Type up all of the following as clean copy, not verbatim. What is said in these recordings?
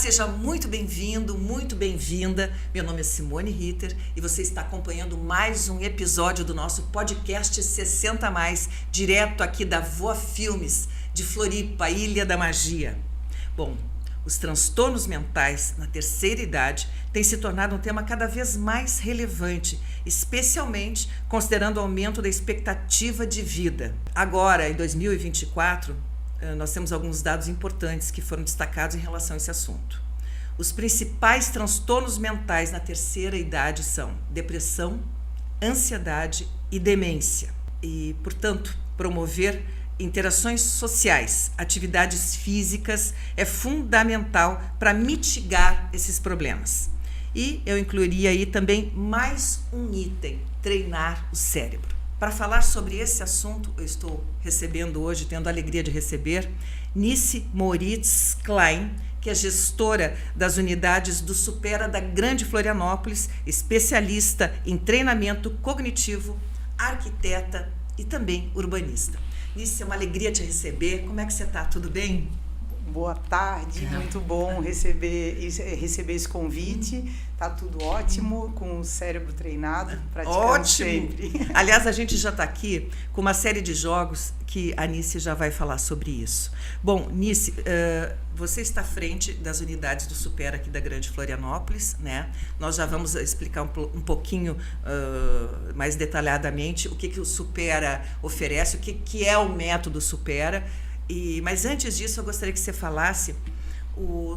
seja muito bem-vindo, muito bem-vinda. Meu nome é Simone Ritter e você está acompanhando mais um episódio do nosso podcast 60+, direto aqui da Voa Filmes, de Floripa, Ilha da Magia. Bom, os transtornos mentais na terceira idade têm se tornado um tema cada vez mais relevante, especialmente considerando o aumento da expectativa de vida. Agora, em 2024, nós temos alguns dados importantes que foram destacados em relação a esse assunto. Os principais transtornos mentais na terceira idade são depressão, ansiedade e demência. E, portanto, promover interações sociais, atividades físicas é fundamental para mitigar esses problemas. E eu incluiria aí também mais um item: treinar o cérebro. Para falar sobre esse assunto, eu estou recebendo hoje, tendo a alegria de receber, Nice Moritz Klein, que é gestora das unidades do Supera da Grande Florianópolis, especialista em treinamento cognitivo, arquiteta e também urbanista. Nice, é uma alegria te receber. Como é que você está? Tudo bem? Boa tarde, muito bom receber esse convite. Tá tudo ótimo, com o cérebro treinado, praticando sempre. Aliás, a gente já está aqui com uma série de jogos que a Nice já vai falar sobre isso. Bom, Nice, você está à frente das unidades do Supera aqui da Grande Florianópolis, né? Nós já vamos explicar um pouquinho mais detalhadamente o que o Supera oferece, o que é o método Supera. Mas antes disso, eu gostaria que você falasse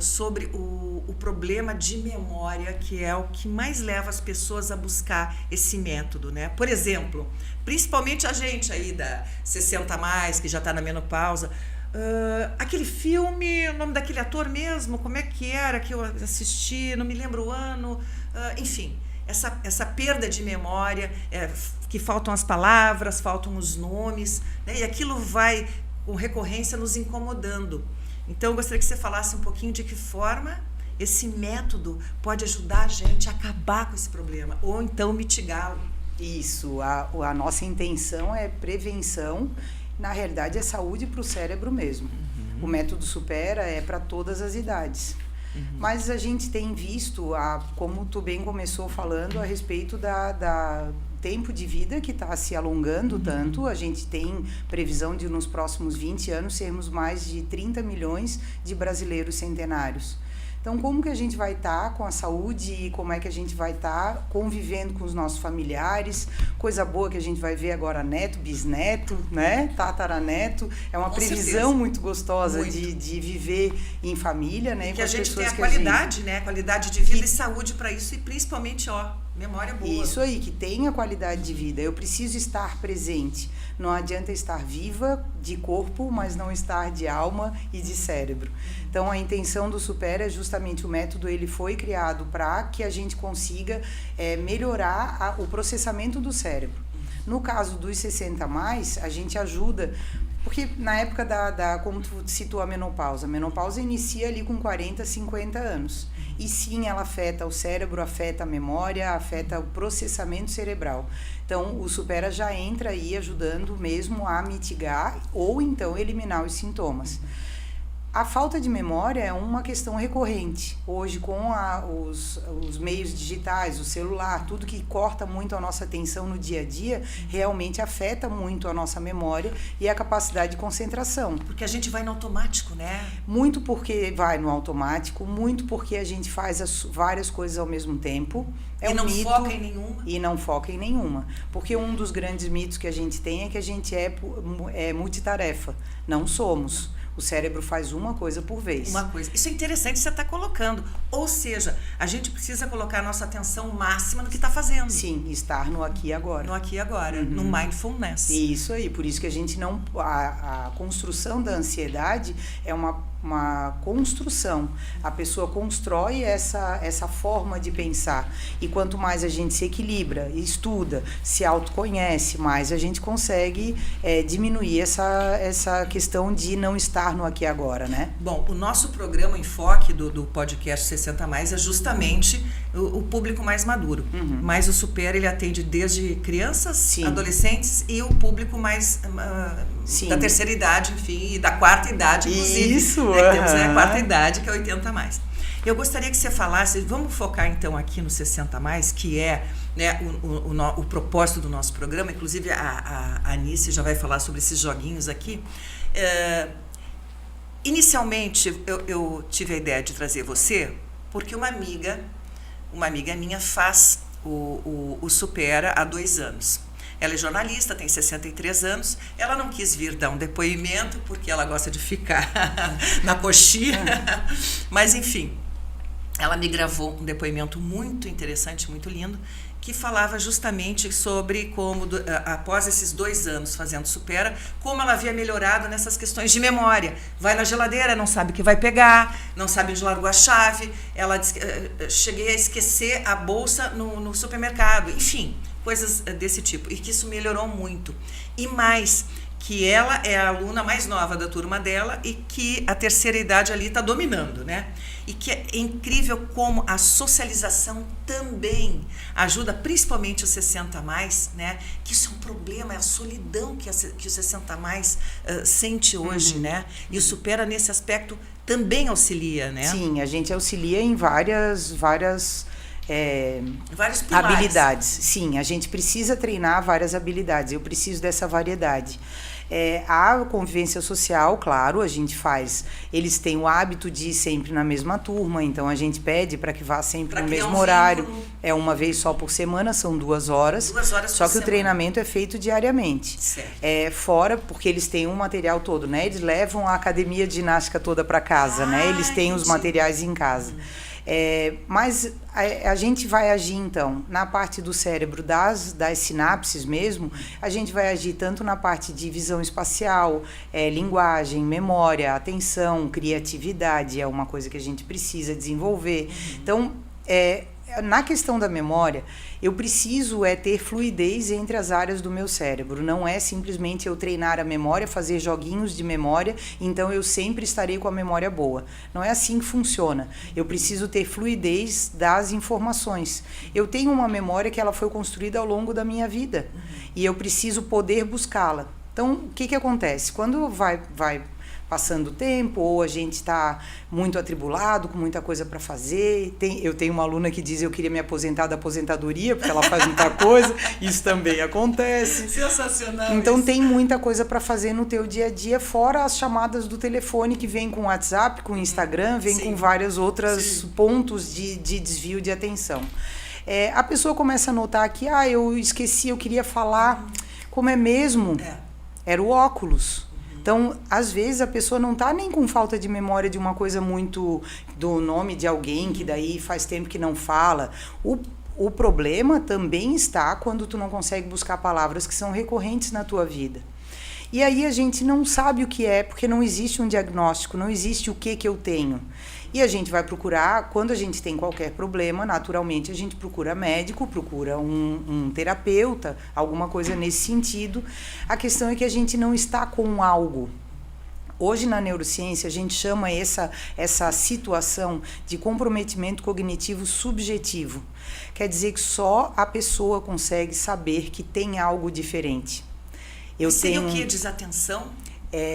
sobre o problema de memória, que é o que mais leva as pessoas a buscar esse método, né? Por exemplo, principalmente a gente aí da 60+, que já está na menopausa, aquele filme, o nome daquele ator mesmo, como é que era que eu assisti, não me lembro o ano, enfim, essa perda de memória, que faltam as palavras, faltam os nomes, né? E aquilo vai com recorrência nos incomodando. Então, eu gostaria que você falasse um pouquinho de que forma esse método pode ajudar a gente a acabar com esse problema, ou então mitigá-lo. Isso, a nossa intenção é prevenção, na realidade é saúde para o cérebro mesmo. O método Supera é para todas as idades. Mas a gente tem visto, como tu bem começou falando, a respeito da tempo de vida que está se alongando tanto. A gente tem previsão de nos próximos 20 anos sermos mais de 30 milhões de brasileiros centenários. Então, como que a gente vai estar com a saúde e como é que a gente vai estar convivendo com os nossos familiares? Coisa boa que a gente vai ver agora, neto, bisneto, né? Tataraneto. É uma previsão muito gostosa de viver em família, né? E que a gente tem a qualidade, né? Qualidade de vida e saúde para isso, e principalmente, memória boa. Isso aí, que tenha qualidade de vida. Eu preciso estar presente. Não adianta estar viva de corpo, mas não estar de alma e de cérebro. Então, a intenção do Supera é justamente o método, ele foi criado para que a gente consiga melhorar o processamento do cérebro. No caso dos 60+, a gente ajuda, porque na época como tu citou a menopausa inicia ali com 40, 50 anos. E sim, ela afeta o cérebro, afeta a memória, afeta o processamento cerebral. Então, o Supera já entra aí ajudando mesmo a mitigar ou então eliminar os sintomas. A falta de memória é uma questão recorrente. Hoje, com os meios digitais, o celular, tudo que corta muito a nossa atenção no dia a dia, realmente afeta muito a nossa memória e a capacidade de concentração. Porque a gente vai no automático, né? Muito porque vai no automático, muito porque a gente faz várias coisas ao mesmo tempo. E não foca em nenhuma. E não foca em nenhuma. Porque um dos grandes mitos que a gente tem é que a gente é multitarefa. Não somos. O cérebro faz uma coisa por vez. Uma coisa. Isso é interessante você estar colocando. Ou seja, a gente precisa colocar a nossa atenção máxima no que está fazendo. Sim, estar no aqui e agora. No aqui e agora, no mindfulness. Isso aí, por isso que a gente não... A construção da ansiedade é uma construção. A pessoa constrói essa forma de pensar. E quanto mais a gente se equilibra, estuda, se autoconhece, mais a gente consegue diminuir essa questão de não estar no aqui e agora, né? Bom, o nosso programa, o enfoque do podcast 60+, é justamente o público mais maduro. Mas o Supera, ele atende desde crianças, sim, adolescentes e o público mais da terceira idade, enfim, e da quarta idade, inclusive. Isso! Temos a quarta idade, que é 80+. Eu gostaria que você falasse, vamos focar então aqui no 60 mais, que é, né, o propósito do nosso programa. Inclusive a Anice já vai falar sobre esses joguinhos aqui. Inicialmente eu tive a ideia de trazer você porque uma amiga minha faz o Supera há 2 anos. Ela é jornalista, tem 63 anos. Ela não quis vir dar um depoimento porque ela gosta de ficar na coxinha. Mas, enfim, ela me gravou um depoimento muito interessante, muito lindo, que falava justamente sobre como, após esses 2 anos fazendo Supera, como ela havia melhorado nessas questões de memória. Vai na geladeira, não sabe o que vai pegar, não sabe onde largou a chave. Ela disse, cheguei a esquecer a bolsa no supermercado. Enfim, coisas desse tipo. E que isso melhorou muito. E mais, que ela é a aluna mais nova da turma dela e que a terceira idade ali está dominando, né? E que é incrível como a socialização também ajuda, principalmente os 60 mais, né? Que isso é um problema, é a solidão que o 60 mais sente hoje, né? E o Supera nesse aspecto também auxilia, né? Sim, a gente auxilia em várias vários pilares. habilidades. Sim, a gente precisa treinar várias habilidades. Eu preciso dessa variedade. A convivência social, claro, a gente faz. Eles têm o hábito de ir sempre na mesma turma, então a gente pede para que vá sempre no mesmo horário. É uma vez só por semana, são 2 horas. 2 horas só por que o treinamento é feito diariamente. Certo. Fora, porque eles têm um material todo, né? Eles levam a academia de ginástica toda para casa, né? Eles têm os materiais em casa. Mas a gente vai agir, então, na parte do cérebro das sinapses mesmo, a gente vai agir tanto na parte de visão espacial, linguagem, memória, atenção, criatividade, é uma coisa que a gente precisa desenvolver. Então, na questão da memória, eu preciso ter fluidez entre as áreas do meu cérebro. Não é simplesmente eu treinar a memória, fazer joguinhos de memória, então eu sempre estarei com a memória boa. Não é assim que funciona. Eu preciso ter fluidez das informações. Eu tenho uma memória que ela foi construída ao longo da minha vida e eu preciso poder buscá-la. Então, o que acontece? Quando vai passando o tempo, ou a gente está muito atribulado, com muita coisa para fazer. Eu tenho uma aluna que diz eu queria me aposentar da aposentadoria, porque ela faz muita coisa, isso também acontece. Sensacional. Então isso. Tem muita coisa para fazer no teu dia a dia, fora as chamadas do telefone que vem com WhatsApp, com Instagram, vem com várias outras pontos de desvio de atenção. A pessoa começa a notar que, eu esqueci, eu queria falar, como é mesmo? Era o óculos. Então, às vezes, a pessoa não está nem com falta de memória de uma coisa muito do nome de alguém, que daí faz tempo que não fala. O problema também está quando tu não consegue buscar palavras que são recorrentes na tua vida. E aí a gente não sabe o que é, porque não existe um diagnóstico, não existe o que eu tenho. E a gente vai procurar, quando a gente tem qualquer problema, naturalmente a gente procura médico, procura um terapeuta, alguma coisa nesse sentido. A questão é que a gente não está com algo. Hoje na neurociência a gente chama essa situação de comprometimento cognitivo subjetivo. Quer dizer que só a pessoa consegue saber que tem algo diferente. Seria o quê? Desatenção?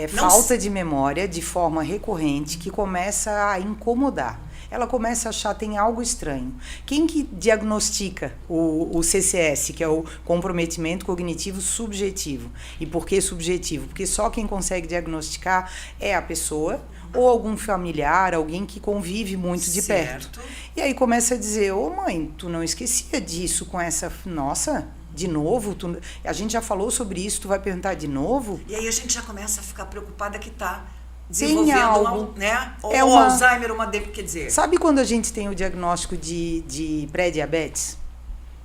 Falta de memória de forma recorrente que começa a incomodar. Ela começa a achar que tem algo estranho. Quem que diagnostica o CCS, que é o comprometimento cognitivo subjetivo? E por que subjetivo? Porque só quem consegue diagnosticar é a pessoa ou algum familiar, alguém que convive muito de perto. E aí começa a dizer, mãe, tu não esquecia disso com essa... Nossa... De novo? A gente já falou sobre isso, tu vai perguntar de novo? E aí a gente já começa a ficar preocupada que está desenvolvendo né? Ou Alzheimer, quer dizer... Sabe quando a gente tem o diagnóstico de pré-diabetes?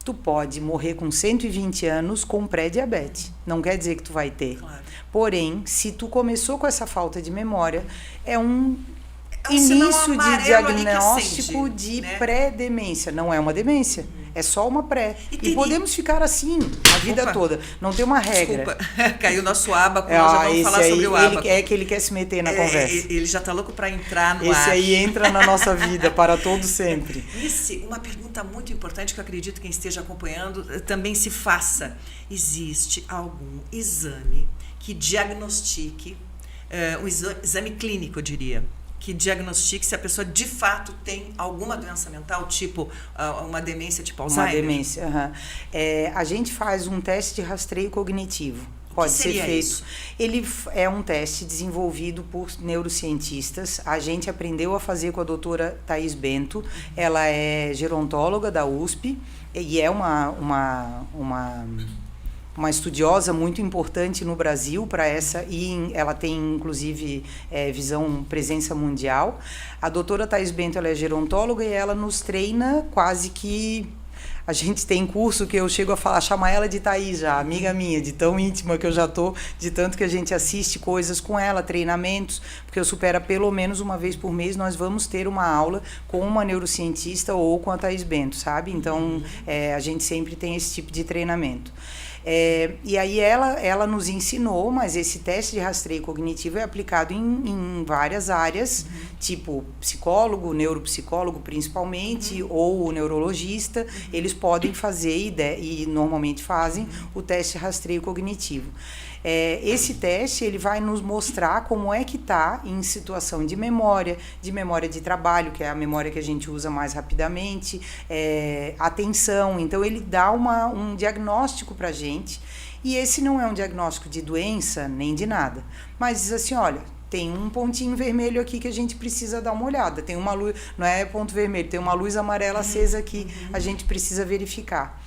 Tu pode morrer com 120 anos com pré-diabetes. Não quer dizer que tu vai ter. Claro. Porém, se tu começou com essa falta de memória, é um início de diagnóstico de pré-demência. Não é uma demência. É só uma pré. E podemos ficar assim a vida toda. Não tem uma regra. Desculpa, caiu nosso ábaco, nós já vamos falar sobre o ábaco. Ele quer se meter na conversa. Ele já está louco para entrar no ar. Esse aí entra na nossa vida para todo sempre. Uma pergunta muito importante que eu acredito que quem esteja acompanhando também se faça. Existe algum exame que diagnostique, um exame clínico, eu diria, que diagnostique se a pessoa de fato tem alguma doença mental, tipo uma demência tipo Alzheimer? Uma demência, a gente faz um teste de rastreio cognitivo. Pode ser feito. Isso? Ele é um teste desenvolvido por neurocientistas. A gente aprendeu a fazer com a doutora Thaís Bento. Ela é gerontóloga da USP e é uma estudiosa muito importante no Brasil para essa, e ela tem inclusive presença mundial. A doutora Thaís Bento, ela é gerontóloga e ela nos treina quase que... A gente tem curso que eu chego a chamar ela de Thaís já, amiga minha, de tão íntima que eu já tô, de tanto que a gente assiste coisas com ela, treinamentos, porque eu Supera pelo menos uma vez por mês, nós vamos ter uma aula com uma neurocientista ou com a Thaís Bento, sabe? Então, a gente sempre tem esse tipo de treinamento. E aí ela nos ensinou, mas esse teste de rastreio cognitivo é aplicado em várias áreas, tipo psicólogo, neuropsicólogo principalmente, ou o neurologista, eles podem fazer e normalmente fazem o teste de rastreio cognitivo. Esse teste ele vai nos mostrar como é que está em situação de memória de trabalho, que é a memória que a gente usa mais rapidamente, atenção. Então ele dá um diagnóstico para a gente, e esse não é um diagnóstico de doença nem de nada, mas diz assim, olha, tem um pontinho vermelho aqui que a gente precisa dar uma olhada, tem uma luz, não é ponto vermelho, tem uma luz amarela acesa aqui, a gente precisa verificar.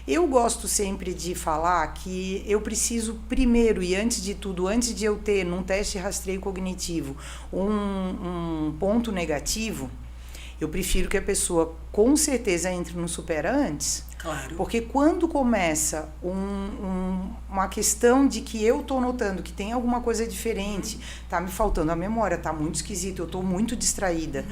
Eu gosto sempre de falar que eu preciso primeiro, e antes de tudo, antes de eu ter num teste de rastreio cognitivo um ponto negativo, eu prefiro que a pessoa com certeza entre no Supera antes. Claro. Porque quando começa uma questão de que eu estou notando que tem alguma coisa diferente, tá me faltando a memória, tá muito esquisito, eu estou muito distraída.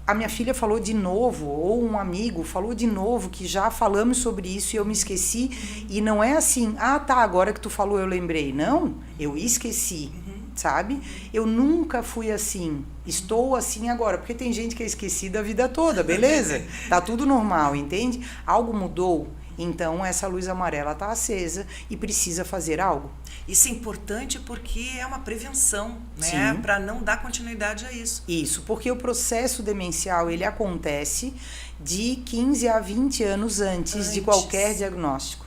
A minha filha falou de novo, ou um amigo falou de novo, que já falamos sobre isso e eu me esqueci. E não é assim, tá, agora que tu falou eu lembrei. Não, eu esqueci, sabe? Eu nunca fui assim, estou assim agora. Porque tem gente que é esquecida a vida toda, beleza? Tá tudo normal, entende? Algo mudou, então essa luz amarela tá acesa e precisa fazer algo. Isso é importante porque é uma prevenção, né? Para não dar continuidade a isso. Isso, porque o processo demencial, ele acontece de 15 a 20 anos antes de qualquer diagnóstico.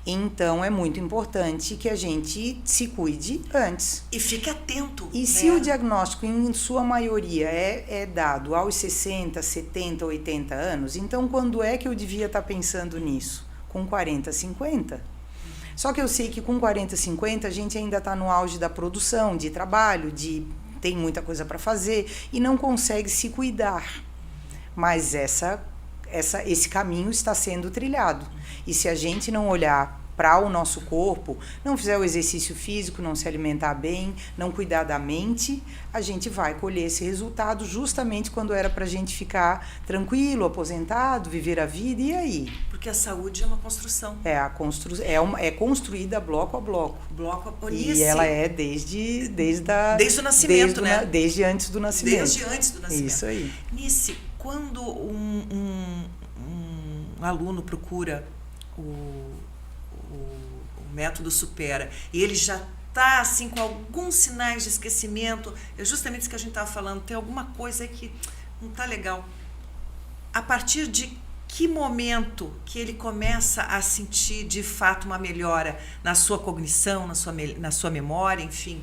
Então, é muito importante que a gente se cuide antes. E fique atento. E se o diagnóstico, em sua maioria, é dado aos 60, 70, 80 anos, então quando é que eu devia estar pensando nisso? Com 40, 50? Só que eu sei que com 40, 50 a gente ainda está no auge da produção, de trabalho, tem muita coisa para fazer e não consegue se cuidar. Mas esse caminho está sendo trilhado. E se a gente não olhar para o nosso corpo, não fizer o exercício físico, não se alimentar bem, não cuidar da mente, a gente vai colher esse resultado justamente quando era para a gente ficar tranquilo, aposentado, viver a vida, e aí? Porque a saúde é uma construção. É construída bloco a bloco. E ela é desde o nascimento, né? Desde antes do nascimento. Desde antes do nascimento. Isso aí. Nice, quando um aluno procura o método Supera e ele já está assim com alguns sinais de esquecimento, é justamente isso que a gente estava falando, tem alguma coisa aí que não está legal. A partir de que momento que ele começa a sentir de fato uma melhora na sua cognição, na sua memória, enfim?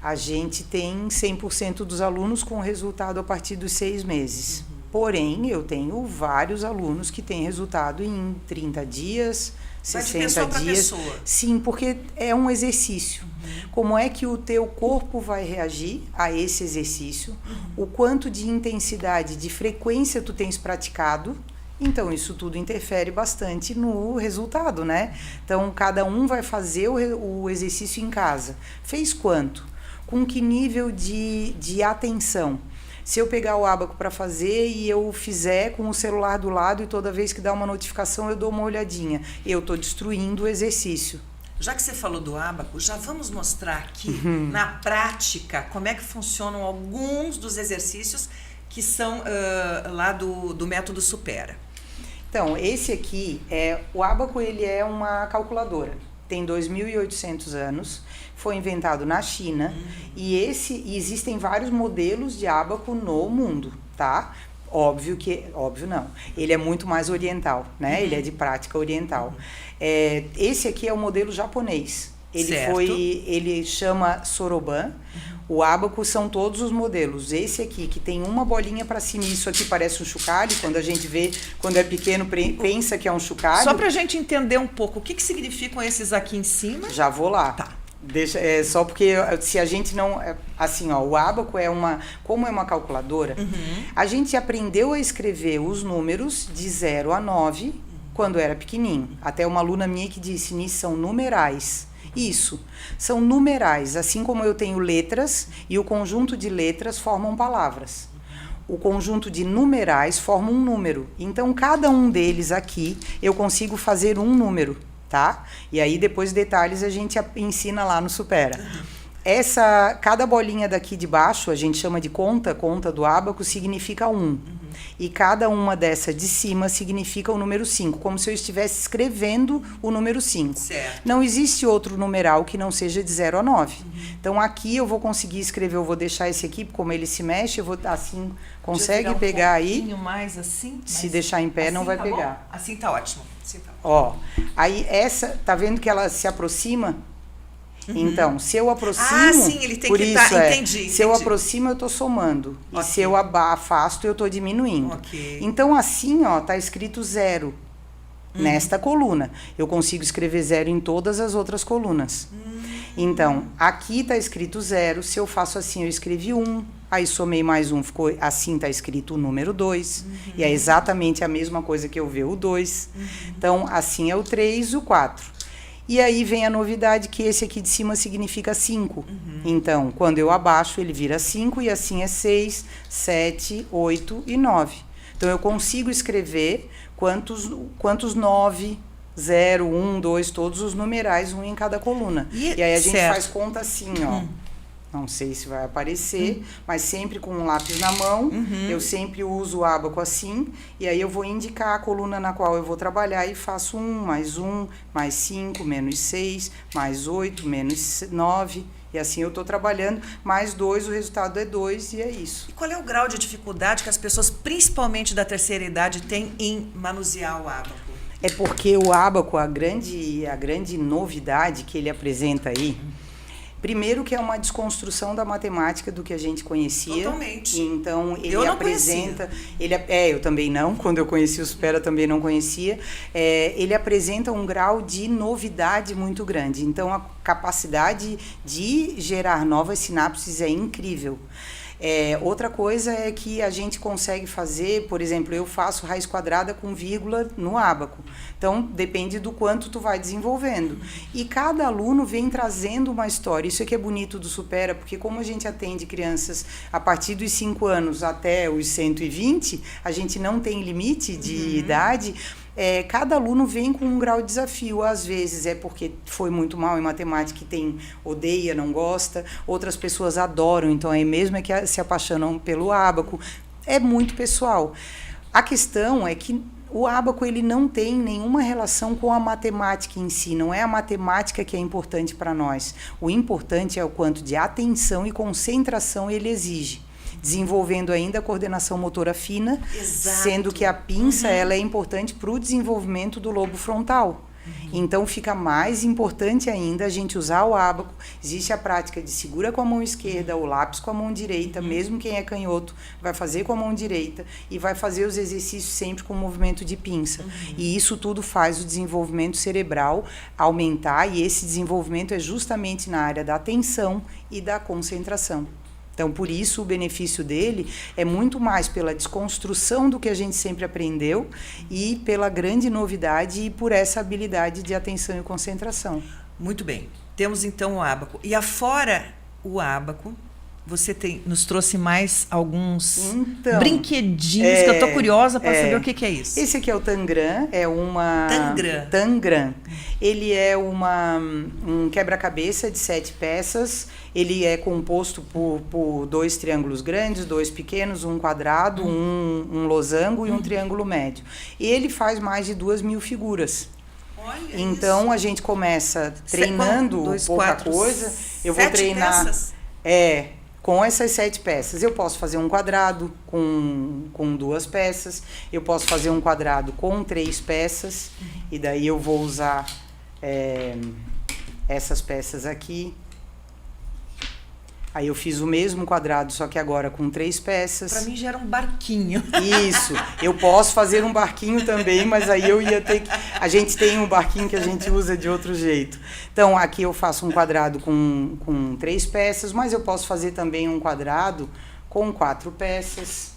A gente tem 100% dos alunos com resultado a partir dos 6 meses. Porém, eu tenho vários alunos que têm resultado em 30 dias, 60 dias. Pessoa. Sim, porque é um exercício. Como é que o teu corpo vai reagir a esse exercício? O quanto de intensidade, de frequência tu tens praticado? Então, isso tudo interfere bastante no resultado, né? Então, cada um vai fazer o exercício em casa. Fez quanto? Com que nível de atenção? Se eu pegar o ábaco para fazer e eu fizer com o celular do lado e toda vez que dá uma notificação eu dou uma olhadinha, eu estou destruindo o exercício. Já que você falou do ábaco, já vamos mostrar aqui na prática como é que funcionam alguns dos exercícios que são lá do método Supera. Então, esse aqui, o ábaco ele é uma calculadora. tem 2.800 anos, foi inventado na China e existem vários modelos de ábaco no mundo, tá? Óbvio não, ele é muito mais oriental, né? Ele é de prática oriental. Esse aqui é o modelo japonês. Ele chama Soroban. O ábaco são todos os modelos. Esse aqui, que tem uma bolinha para cima, isso aqui parece um chocalho. Quando a gente vê, quando é pequeno, pensa que é um chocalho. Só para a gente entender um pouco, o que significam esses aqui em cima? Já vou lá. Tá. Só porque se a gente não... Assim, ó, o ábaco como é uma calculadora, a gente aprendeu a escrever os números de 0 a 9 quando era pequenininho. Até uma aluna minha que disse, nisso são numerais. Isso, são numerais, assim como eu tenho letras e o conjunto de letras formam palavras. O conjunto de numerais forma um número. Então, cada um deles aqui, eu consigo fazer um número, tá? E aí, depois, detalhes a gente ensina lá no Supera. Cada bolinha daqui de baixo, a gente chama de conta do ábaco, significa 1. E cada uma dessa de cima significa o número 5, como se eu estivesse escrevendo o número 5. Certo. Não existe outro numeral que não seja de 0 a 9. Então, aqui eu vou conseguir escrever, eu vou deixar esse aqui, como ele se mexe, eu vou assim, consegue pegar aí? Um pouquinho mais assim? Se deixar em pé, assim não vai tá pegar. Bom? Assim tá ótimo. Ó, aí tá vendo que ela se aproxima? Então, se eu aproximo... sim, ele tem que estar... Entendi. Se eu aproximo, eu estou somando. Okay. E se eu afasto, eu estou diminuindo. Okay. Então, assim, ó, tá escrito 0 nesta coluna. Eu consigo escrever 0 em todas as outras colunas. Então, aqui tá escrito 0. Se eu faço assim, eu escrevi 1. Aí somei mais 1, ficou assim, tá escrito o número 2. E é exatamente a mesma coisa que eu ver o 2. Então, assim é o 3 e o 4. E aí vem a novidade que esse aqui de cima significa 5. Então, quando eu abaixo, ele vira 5 e assim é 6, 7, 8 e 9. Então, eu consigo escrever quantos 9, 0, 1, 2, todos os numerais, um em cada coluna. E aí a gente faz conta assim, ó. Não sei se vai aparecer, mas sempre com um lápis na mão. Eu sempre uso o ábaco assim. E aí eu vou indicar a coluna na qual eu vou trabalhar e faço 1, mais 5, menos 6, mais 8, menos 9. E assim eu estou trabalhando. Mais 2, o resultado é 2 e é isso. E qual é o grau de dificuldade que as pessoas, principalmente da terceira idade, têm em manusear o ábaco? É porque o ábaco, a grande novidade que ele apresenta aí... Primeiro que é uma desconstrução da matemática do que a gente conhecia. Totalmente. Então, ele eu não apresenta... eu também não. Quando eu conheci o Supera, também não conhecia. Ele apresenta um grau de novidade muito grande. Então, a capacidade de gerar novas sinapses é incrível. Outra coisa é que a gente consegue fazer, por exemplo, eu faço raiz quadrada com vírgula no ábaco. Então, depende do quanto tu vai desenvolvendo. E cada aluno vem trazendo uma história. Isso é que é bonito do Supera, porque como a gente atende crianças a partir dos 5 anos até os 120, a gente não tem limite de idade. Cada aluno vem com um grau de desafio. Às vezes é porque foi muito mal em matemática e odeia, não gosta. Outras pessoas adoram, então aí mesmo é que se apaixonam pelo ábaco. É muito pessoal. A questão é que o ábaco ele não tem nenhuma relação com a matemática em si. Não é a matemática que é importante para nós. O importante é o quanto de atenção e concentração ele exige. Desenvolvendo ainda a coordenação motora fina, sendo que a pinça ela é importante para o desenvolvimento do lobo frontal. Então, fica mais importante ainda a gente usar o ábaco. Existe a prática de segura com a mão esquerda, o lápis com a mão direita, mesmo quem é canhoto vai fazer com a mão direita e vai fazer os exercícios sempre com movimento de pinça. E isso tudo faz o desenvolvimento cerebral aumentar, e esse desenvolvimento é justamente na área da atenção e da concentração. Então, por isso, o benefício dele é muito mais pela desconstrução do que a gente sempre aprendeu e pela grande novidade e por essa habilidade de atenção e concentração. Muito bem. Temos, então, o ábaco. E afora o ábaco, você nos trouxe mais alguns brinquedinhos que eu estou curiosa para saber o que é isso. Esse aqui é o Tangram, é uma... Tangram. Ele é um quebra-cabeça de 7 peças. Ele é composto por 2 triângulos grandes, 2 pequenos, um quadrado, um losango e um triângulo médio. Ele faz mais de 2.000 figuras. Olha Então, isso. a gente começa treinando pouca coisa. Eu vou 7 treinar... peças? Com essas 7 peças. Eu posso fazer um quadrado com 2 peças. Eu posso fazer um quadrado com 3 peças. E daí eu vou usar essas peças aqui. Aí eu fiz o mesmo quadrado, só que agora com 3 peças. Para mim já era um barquinho. Isso. Eu posso fazer um barquinho também, mas aí eu ia ter que... A gente tem um barquinho que a gente usa de outro jeito. Então, aqui eu faço um quadrado com 3 peças, mas eu posso fazer também um quadrado com 4 peças.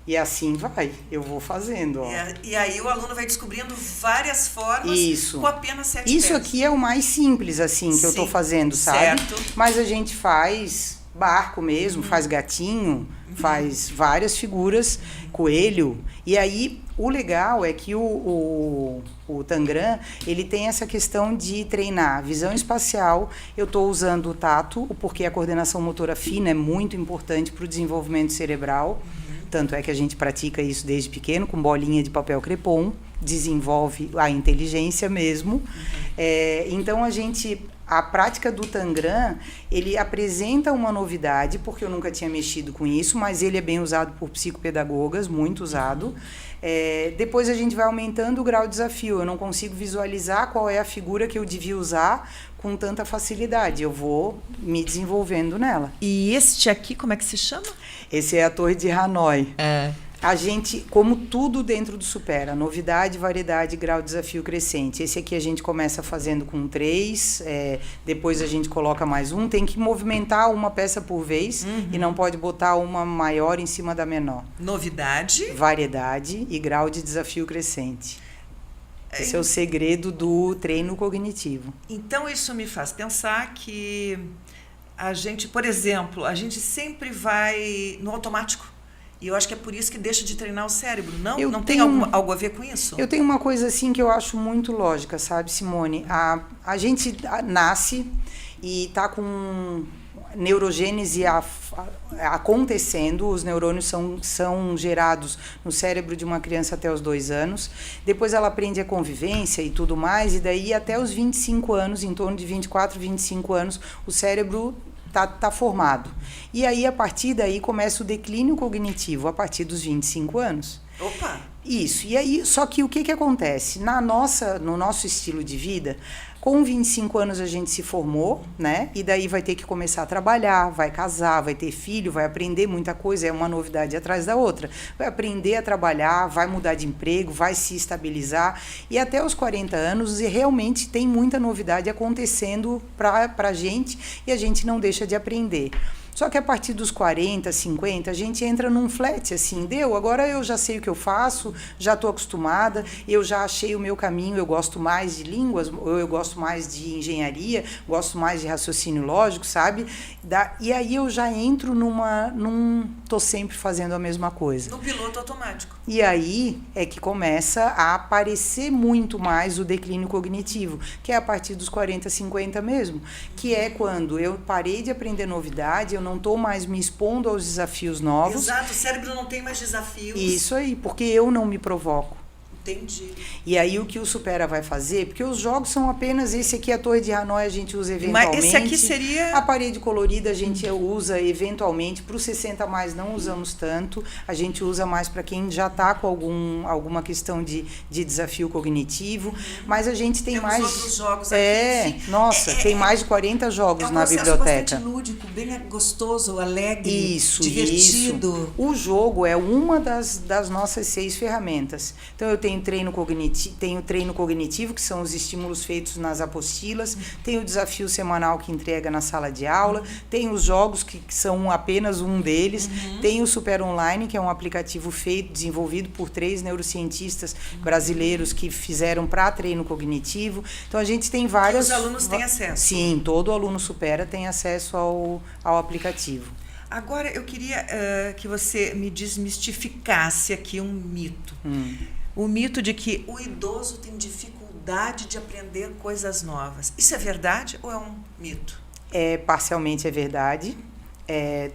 E assim vai, eu vou fazendo. Ó. E aí o aluno vai descobrindo várias formas com apenas 7 Isso peças. aqui é o mais simples, assim, que eu tô fazendo, sabe? Certo. Mas a gente faz barco mesmo, faz gatinho, faz várias figuras, coelho. E aí, o legal é que o Tangram, ele tem essa questão de treinar visão espacial. Eu estou usando o tato, porque a coordenação motora fina é muito importante para o desenvolvimento cerebral. Tanto é que a gente pratica isso desde pequeno, com bolinha de papel crepom, desenvolve a inteligência mesmo. Então, a prática do Tangram, ele apresenta uma novidade, porque eu nunca tinha mexido com isso, mas ele é bem usado por psicopedagogas, muito usado. Depois a gente vai aumentando o grau de desafio. Eu não consigo visualizar qual é a figura que eu devia usar com tanta facilidade. Eu vou me desenvolvendo nela. E este aqui, como é que se chama? Esse é a Torre de Hanoi. A gente, como tudo dentro do Supera, novidade, variedade, grau de desafio crescente. Esse aqui a gente começa fazendo com 3, depois a gente coloca mais um. Tem que movimentar uma peça por vez e não pode botar uma maior em cima da menor. Novidade. Variedade e grau de desafio crescente. Esse é o segredo do treino cognitivo. Então, isso me faz pensar que a gente, por exemplo, a gente sempre vai no automático. E eu acho que é por isso que deixa de treinar o cérebro. Não tem algo a ver com isso? Eu tenho uma coisa assim que eu acho muito lógica, sabe, Simone? A gente nasce e está com neurogênese acontecendo, os neurônios são gerados no cérebro de uma criança até os 2 anos, depois ela aprende a convivência e tudo mais, e daí até os 25 anos, em torno de 24, 25 anos, o cérebro tá formado. E aí, a partir daí, começa o declínio cognitivo, a partir dos 25 anos. Opa! Isso. E aí, só que o que acontece? No nosso estilo de vida, com 25 anos a gente se formou, né? E daí vai ter que começar a trabalhar, vai casar, vai ter filho, vai aprender muita coisa, é uma novidade atrás da outra. Vai aprender a trabalhar, vai mudar de emprego, vai se estabilizar. E até os 40 anos realmente tem muita novidade acontecendo pra gente e a gente não deixa de aprender. Só que a partir dos 40, 50, a gente entra num flat, assim, agora eu já sei o que eu faço, já estou acostumada, eu já achei o meu caminho, eu gosto mais de línguas, eu gosto mais de engenharia, gosto mais de raciocínio lógico, sabe? E aí eu já entro tô sempre fazendo a mesma coisa. No piloto automático. E aí é que começa a aparecer muito mais o declínio cognitivo, que é a partir dos 40, 50 mesmo, que é quando eu parei de aprender novidade, eu não estou mais me expondo aos desafios novos. Exato, o cérebro não tem mais desafios. Isso aí, porque eu não me provoco. Entendi. E aí o que o Supera vai fazer, porque os jogos são apenas, esse aqui, a Torre de Hanoi, a gente usa eventualmente. Mas esse aqui seria... A parede colorida a gente usa eventualmente, para os 60 mais não usamos tanto, a gente usa mais para quem já está com alguma questão de desafio cognitivo, mas a gente tem Temos mais... outros jogos aqui. Tem mais de 40 jogos na biblioteca. É um processo bastante lúdico, bem gostoso, alegre, divertido. Isso. O jogo é uma das nossas 6 ferramentas. Então eu tenho treino cognitivo, que são os estímulos feitos nas apostilas, tem o desafio semanal que entrega na sala de aula, tem os jogos que são apenas um deles, tem o Super Online, que é um aplicativo desenvolvido por 3 neurocientistas brasileiros que fizeram para treino cognitivo. Então a gente tem várias... E os alunos têm acesso? Sim, todo aluno Supera tem acesso ao aplicativo. Agora eu queria que você me desmistificasse aqui um mito. O mito de que o idoso tem dificuldade de aprender coisas novas. Isso é verdade ou é um mito? Parcialmente é verdade.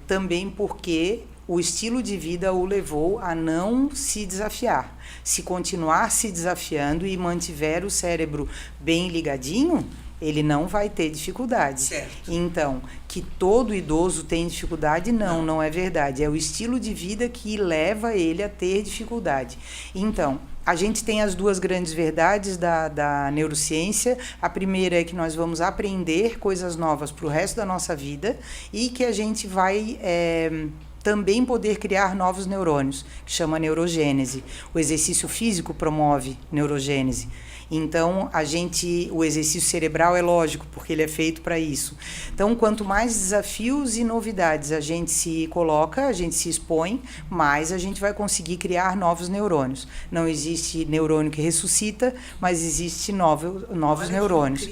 Também porque o estilo de vida o levou a não se desafiar. Se continuar se desafiando e mantiver o cérebro bem ligadinho, ele não vai ter dificuldade. Certo. Então, que todo idoso tem dificuldade, não é verdade. É o estilo de vida que leva ele a ter dificuldade. Então, a gente tem as duas grandes verdades da neurociência. A primeira é que nós vamos aprender coisas novas para o resto da nossa vida e que a gente vai também poder criar novos neurônios, que chama neurogênese. O exercício físico promove neurogênese. Então, o exercício cerebral é lógico, porque ele é feito para isso. Então, quanto mais desafios e novidades a gente se coloca, a gente se expõe, mais a gente vai conseguir criar novos neurônios. Não existe neurônio que ressuscita, mas existe novos neurônios.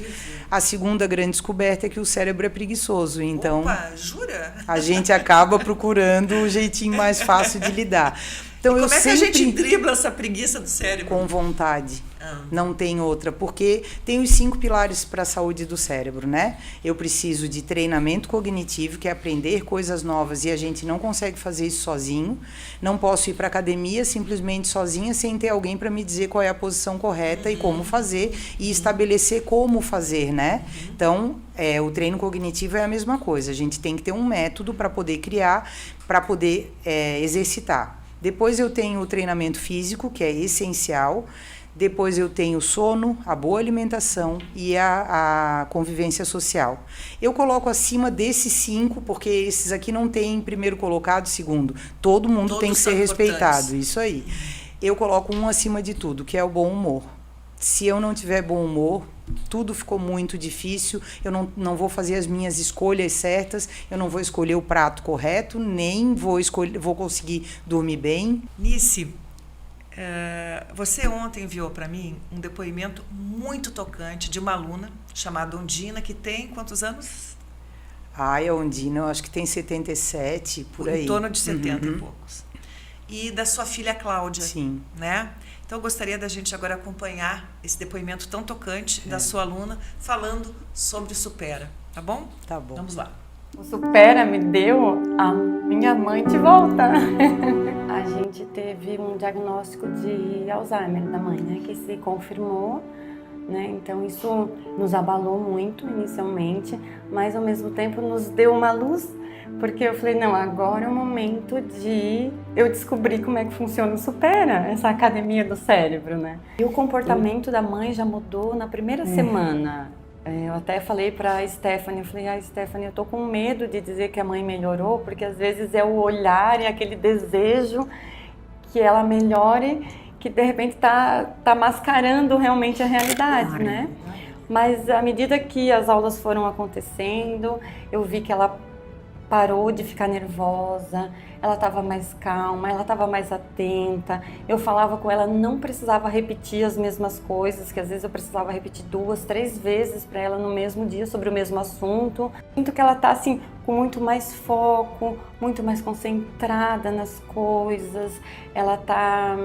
A segunda grande descoberta é que o cérebro é preguiçoso. Então, opa, jura? A gente acaba procurando o jeitinho mais fácil de lidar. Então, como é que a gente dribla essa preguiça do cérebro? Com vontade. Não tem outra, porque tem os 5 pilares para a saúde do cérebro, né? Eu preciso de treinamento cognitivo, que é aprender coisas novas, e a gente não consegue fazer isso sozinho. Não posso ir para academia simplesmente sozinha, sem ter alguém para me dizer qual é a posição correta e como fazer, e estabelecer como fazer, né? Então, o treino cognitivo é a mesma coisa. A gente tem que ter um método para poder criar, para poder exercitar. Depois eu tenho o treinamento físico, que é essencial. Depois eu tenho o sono, a boa alimentação e a convivência social. Eu coloco acima desses 5, porque esses aqui não tem primeiro colocado, segundo. Todo mundo Todos tem que ser respeitado, importantes. isso aí. Eu coloco um acima de tudo, que é o bom humor. Se eu não tiver bom humor, tudo ficou muito difícil, eu não vou fazer as minhas escolhas certas, eu não vou escolher o prato correto, nem vou conseguir dormir bem. Nice, você ontem enviou para mim um depoimento muito tocante de uma aluna chamada Ondina, que tem quantos anos? A Ondina, eu acho que tem 77, por aí. Em torno de 70 e poucos. E da sua filha Cláudia. Sim. Né? Então, eu gostaria da gente agora acompanhar esse depoimento tão tocante da sua aluna, falando sobre o Supera, tá bom? Tá bom. Vamos lá. O Supera me deu a minha mãe de volta. A gente teve um diagnóstico de Alzheimer da mãe, né, que se confirmou, né? Então isso nos abalou muito inicialmente, mas ao mesmo tempo nos deu uma luz, porque eu falei, não, agora é o momento de eu descobrir como é que funciona o Supera, essa academia do cérebro, né? E o comportamento da mãe já mudou na primeira semana. Eu até falei para a Stephanie, eu falei, Stephanie, eu tô com medo de dizer que a mãe melhorou, porque às vezes é o olhar e aquele desejo que ela melhore, que de repente tá mascarando realmente a realidade, né? Mas à medida que as aulas foram acontecendo, eu vi que ela parou de ficar nervosa, ela estava mais calma, ela estava mais atenta. Eu falava com ela, não precisava repetir as mesmas coisas, que às vezes eu precisava repetir 2, 3 vezes para ela no mesmo dia sobre o mesmo assunto. Sinto que ela está assim com muito mais foco, muito mais concentrada nas coisas. Ela está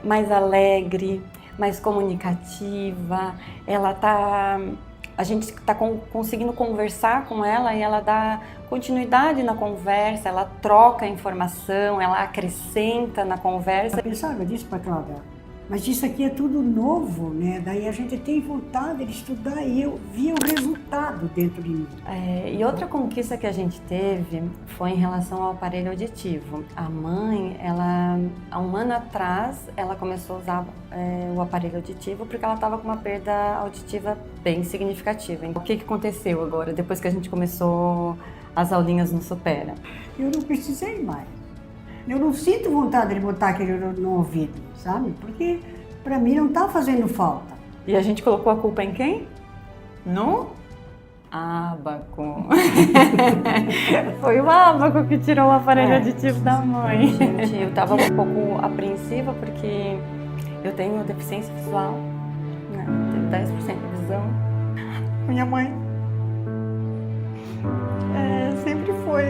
mais alegre, mais comunicativa. Ela está a gente está conseguindo conversar com ela e ela dá continuidade na conversa, ela troca informação, ela acrescenta na conversa. Eu pensava disso para Cláudia, mas isso aqui é tudo novo, né? Daí a gente tem vontade de estudar e eu vi o resultado dentro de mim. E outra conquista que a gente teve foi em relação ao aparelho auditivo. A mãe, há um ano atrás, ela começou a usar o aparelho auditivo porque ela estava com uma perda auditiva bem significativa. O que aconteceu agora, depois que a gente começou as aulinhas no Supera? Eu não precisei mais. Eu não sinto vontade de botar aquele no ouvido, sabe? Porque para mim não tá fazendo falta. E a gente colocou a culpa em quem? No Abaco. Foi o Abaco que tirou o aparelho auditivo da mãe. Gente, eu tava um pouco apreensiva porque eu tenho deficiência visual, né? Tenho 10% de visão. Minha mãe sempre foi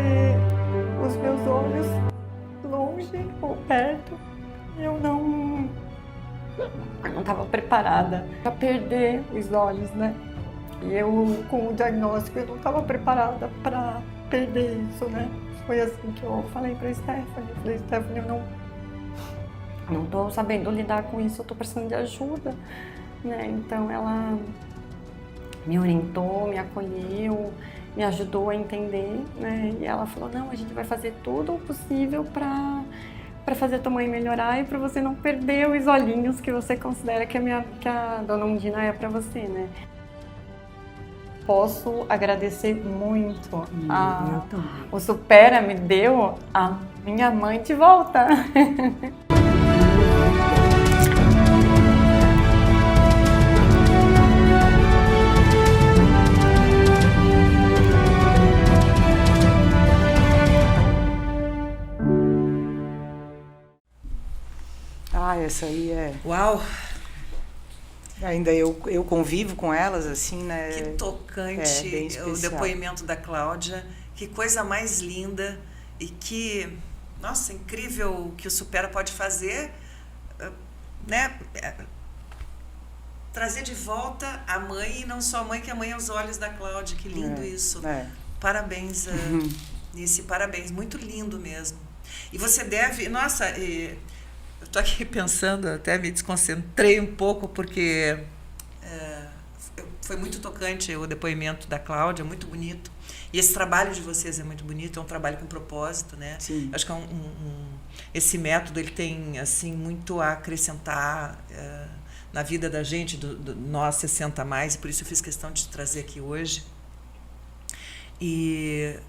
os meus olhos longe ou perto. Eu não estava preparada para perder os olhos, né? E eu, com o diagnóstico, eu não estava preparada para perder isso, né? Foi assim que eu falei pra Stephanie. Falei, Stephanie, eu não tô sabendo lidar com isso, eu tô precisando de ajuda, né? Então ela me orientou, me acolheu, me ajudou a entender, né? E ela falou, não, a gente vai fazer tudo o possível para fazer a tua mãe melhorar e para você não perder os olhinhos que você considera que a dona Undina é para você, né? Posso agradecer muito o Supera me deu a minha mãe de volta. Essa aí é... Uau! Ainda eu convivo com elas, assim, né? Que tocante bem especial. O depoimento da Cláudia. Que coisa mais linda e que, nossa, incrível o que o Supera pode fazer, né? Trazer de volta a mãe, e não só a mãe, que a mãe aos olhos da Cláudia. Que lindo isso. Parabéns, Nice, parabéns. Muito lindo mesmo. E você deve... Nossa... Eu estou aqui pensando, até me desconcentrei um pouco, porque foi muito tocante o depoimento da Cláudia, muito bonito. E esse trabalho de vocês é muito bonito, é um trabalho com propósito, né? Sim. Acho que esse método ele tem assim, muito a acrescentar na vida da gente, do nós 60 mais, e por isso eu fiz questão de trazer aqui hoje. E...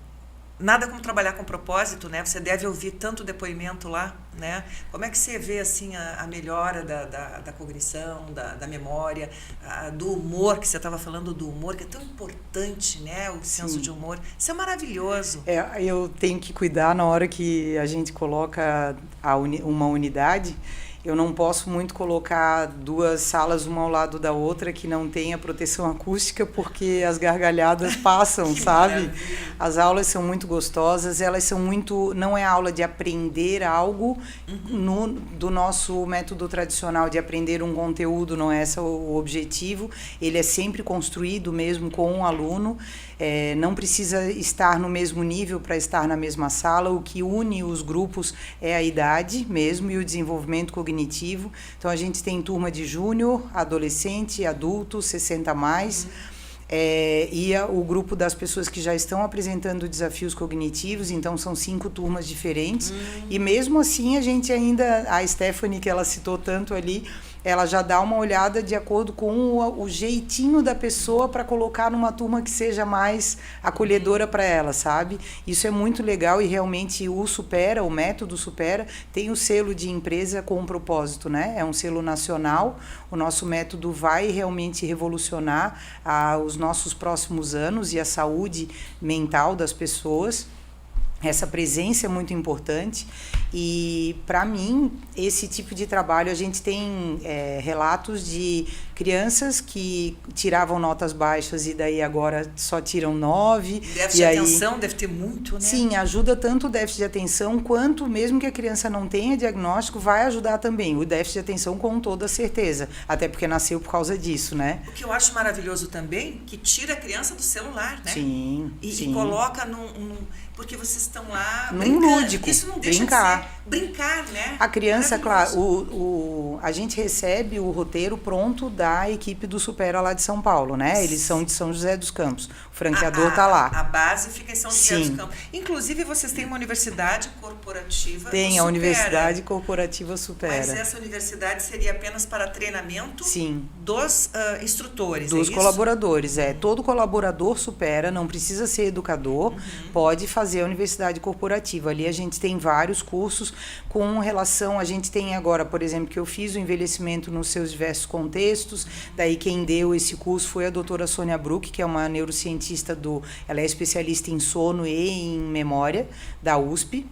nada como trabalhar com propósito, né? Você deve ouvir tanto depoimento lá, né? Como é que você vê, assim, a melhora da cognição, da memória, do humor, que você estava falando do humor, que é tão importante, né? O senso de humor. Isso é maravilhoso. Eu tenho que cuidar na hora que a gente coloca uma unidade. Eu não posso muito colocar duas salas uma ao lado da outra que não tenha proteção acústica, porque as gargalhadas passam, sabe? Maravilha. As aulas são muito gostosas, elas são muito... Não é aula de aprender algo do nosso método tradicional de aprender um conteúdo, não é esse o objetivo. Ele é sempre construído mesmo com um aluno. Não precisa estar no mesmo nível para estar na mesma sala. O que une os grupos é a idade mesmo e o desenvolvimento cognitivo. Então, a gente tem turma de júnior, adolescente, adulto, 60 mais. E o grupo das pessoas que já estão apresentando desafios cognitivos, então são 5 turmas diferentes. E mesmo assim, a gente ainda... A Stephanie, que ela citou tanto ali... ela já dá uma olhada de acordo com o jeitinho da pessoa para colocar numa turma que seja mais acolhedora para ela, sabe? Isso é muito legal e realmente o Supera, o método Supera, tem o selo de empresa com um propósito, né? É um selo nacional, o nosso método vai realmente revolucionar os nossos próximos anos e a saúde mental das pessoas. Essa presença é muito importante e, para mim, esse tipo de trabalho, a gente tem relatos de crianças que tiravam notas baixas e daí agora só tiram 9. Déficit de atenção deve ter muito, né? Sim, ajuda tanto o déficit de atenção quanto, mesmo que a criança não tenha diagnóstico, vai ajudar também. O déficit de atenção, com toda certeza, até porque nasceu por causa disso, né? O que eu acho maravilhoso também, que tira a criança do celular, né? Sim, e coloca porque vocês estão lá brincando. Lúdico. Isso não deixa de ser brincar, né? A criança, claro, a gente recebe o roteiro pronto da equipe do Supera lá de São Paulo, né? Eles são de São José dos Campos. O franqueador está lá. A base fica em São José dos Campos. Inclusive, vocês têm uma universidade corporativa. Tem a Universidade Corporativa Supera. Mas essa universidade seria apenas para treinamento dos instrutores, dos colaboradores. Todo colaborador Supera, não precisa ser educador, pode fazer a universidade corporativa. Ali a gente tem vários cursos com relação... A gente tem agora, por exemplo, que eu fiz o envelhecimento nos seus diversos contextos. Daí quem deu esse curso foi a doutora Sônia Bruck, que é uma neurocientista ela é especialista em sono e em memória da USP.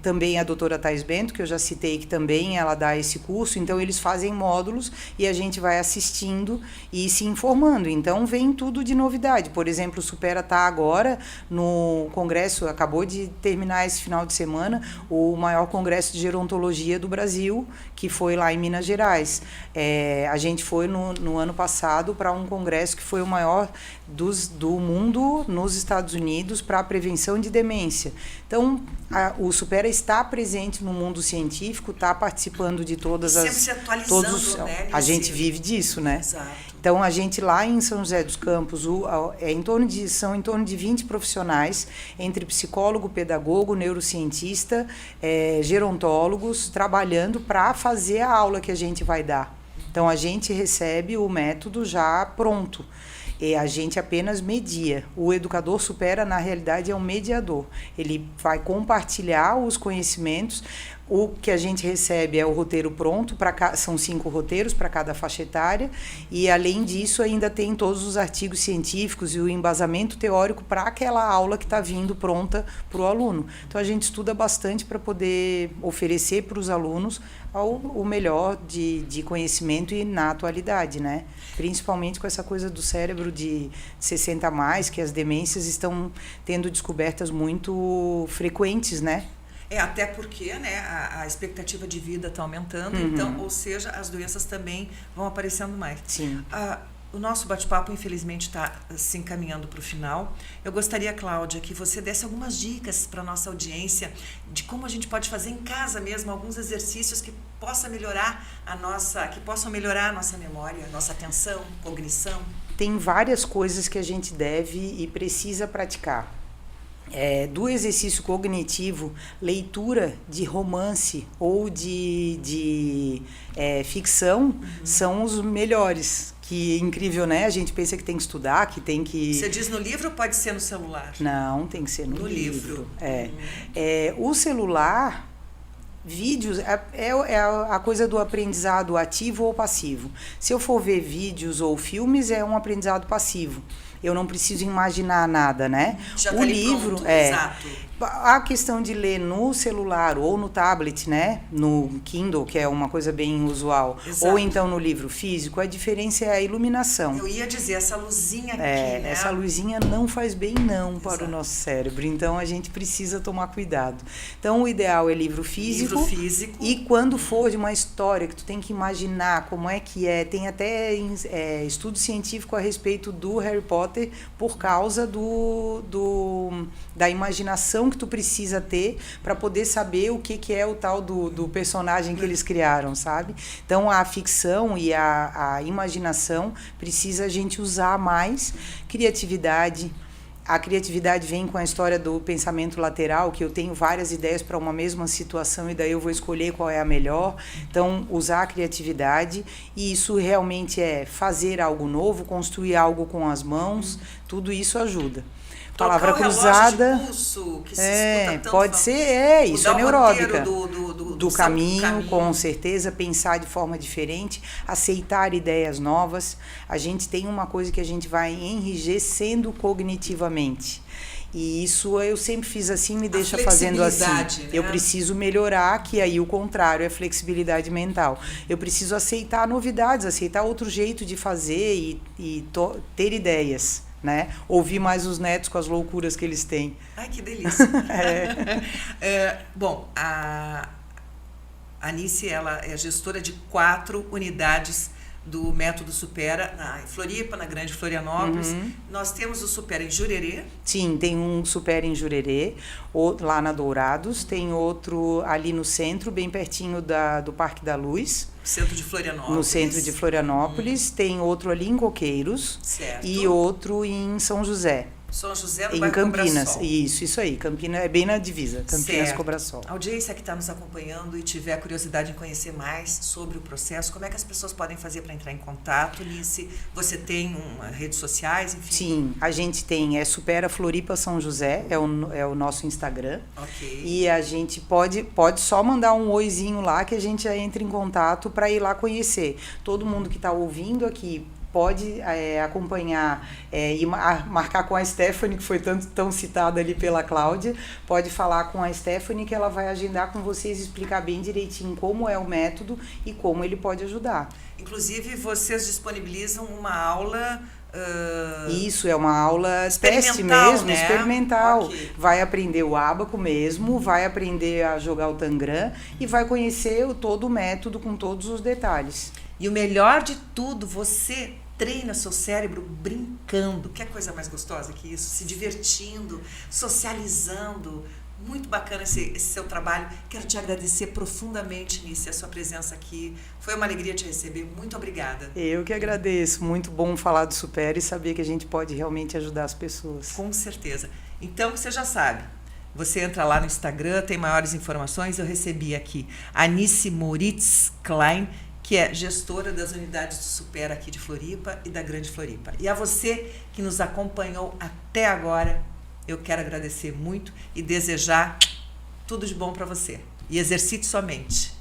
também a doutora Thais Bento, que eu já citei, que também ela dá esse curso, então eles fazem módulos e a gente vai assistindo e se informando. Então vem tudo de novidade. Por exemplo, o Supera está agora no congresso, acabou de terminar esse final de semana, o maior congresso de gerontologia do Brasil, que foi lá em Minas Gerais. A gente foi no ano passado para um congresso que foi o maior do mundo nos Estados Unidos para a prevenção de demência. Então, o Supera está presente no mundo científico, está participando de todas sempre se atualizando, né? A gente vive disso, né? Exato. Então, a gente lá em São José dos Campos, são em torno de 20 profissionais, entre psicólogo, pedagogo, neurocientista, gerontólogos, trabalhando para fazer a aula que a gente vai dar. Então, a gente recebe o método já pronto. E a gente apenas media. O educador Supera, na realidade, é um mediador. Ele vai compartilhar os conhecimentos. O que a gente recebe é o roteiro pronto, são 5 roteiros para cada faixa etária, e além disso ainda tem todos os artigos científicos e o embasamento teórico para aquela aula que está vindo pronta para o aluno. Então a gente estuda bastante para poder oferecer para os alunos o melhor de conhecimento e na atualidade, né? Principalmente com essa coisa do cérebro de 60 a mais, que as demências estão tendo descobertas muito frequentes, né? Até porque, né, a expectativa de vida está aumentando, então, ou seja, as doenças também vão aparecendo mais. Sim. O nosso bate-papo, infelizmente, está se encaminhando para o final. Eu gostaria, Cláudia, que você desse algumas dicas para a nossa audiência de como a gente pode fazer em casa mesmo, alguns exercícios que possam melhorar a nossa memória, a nossa atenção, cognição. Tem várias coisas que a gente deve e precisa praticar. Do exercício cognitivo, leitura de romance ou de ficção são os melhores. Que incrível, né? A gente pensa que tem que estudar, que tem que... Você diz no livro ou pode ser no celular? Não, tem que ser no livro. O celular, vídeos, a coisa do aprendizado ativo ou passivo. Se eu for ver vídeos ou filmes, é um aprendizado passivo. Eu não preciso imaginar nada, né? Já o livro pronto, exato. A questão de ler no celular ou no tablet, né? No Kindle, que é uma coisa bem usual, exato. Ou então no livro físico, a diferença é a iluminação. Eu ia dizer, essa luzinha aqui, né? Essa luzinha não faz bem não para exato. o nosso cérebro, então a gente precisa tomar cuidado. Então o ideal é livro físico. E quando for de uma história que tu tem que imaginar como é que é, tem até estudo científico a respeito do Harry Potter por causa da imaginação que tu precisa ter para poder saber o que é o tal do personagem que eles criaram, sabe? Então a ficção e a imaginação precisa a gente usar mais. Criatividade. A criatividade vem com a história do pensamento lateral, que eu tenho várias ideias para uma mesma situação e daí eu vou escolher qual é a melhor. Então, usar a criatividade, e isso realmente é fazer algo novo, construir algo com as mãos, tudo isso ajuda. Palavra cruzada. De pulso, que se escuta tanto, pode ser, isso é neuróbica. Do caminho, com certeza, pensar de forma diferente, aceitar ideias novas. A gente tem uma coisa que a gente vai enrijecendo cognitivamente. E isso eu sempre fiz assim, me deixa fazendo assim. Né? Eu preciso melhorar, que aí o contrário é flexibilidade mental. Eu preciso aceitar novidades, aceitar outro jeito de fazer e ter ideias. Né? Ouvir mais os netos com as loucuras que eles têm. Ai, que delícia. Bom, a Anice, ela é gestora de 4 unidades do Método Supera, em Floripa, na Grande Florianópolis. Nós temos o Supera em Jurerê. Sim, tem um Supera em Jurerê, lá na Dourados, tem outro ali no centro, bem pertinho do Parque da Luz. Centro de Florianópolis. No centro de Florianópolis, tem outro ali em Coqueiros. Certo. E outro em São José. São José, no em bairro Campinas. Cobrasol. Isso aí. Campinas é bem na divisa. Campinas, Cobrasol. A audiência que está nos acompanhando e tiver curiosidade em conhecer mais sobre o processo, como é que as pessoas podem fazer para entrar em contato, Nice? Você tem redes sociais, enfim? Sim, a gente tem, Supera Floripa São José, é o nosso Instagram. Ok. E a gente pode só mandar um oizinho lá que a gente já entra em contato para ir lá conhecer. Todo mundo que está ouvindo aqui pode acompanhar e marcar com a Stephanie, que foi tão citada ali pela Cláudia, pode falar com a Stephanie que ela vai agendar com vocês, explicar bem direitinho como é o método e como ele pode ajudar. Inclusive, vocês disponibilizam uma aula... Isso, é uma aula teste experimental, mesmo, né? experimental. Ok. Vai aprender o ábaco mesmo, vai aprender a jogar o tangram e vai conhecer todo o método com todos os detalhes. E o melhor de tudo, você treina seu cérebro brincando. Que coisa mais gostosa que isso? Se divertindo, socializando. Muito bacana esse seu trabalho. Quero te agradecer profundamente, Nícia, a sua presença aqui. Foi uma alegria te receber. Muito obrigada. Eu que agradeço. Muito bom falar do Supera e saber que a gente pode realmente ajudar as pessoas. Com certeza. Então, você já sabe. Você entra lá no Instagram, tem maiores informações. Eu recebi aqui a Anice Moritz Klein, que é gestora das unidades do Supera aqui de Floripa e da Grande Floripa. E a você que nos acompanhou até agora, eu quero agradecer muito e desejar tudo de bom para você. E exercite sua mente.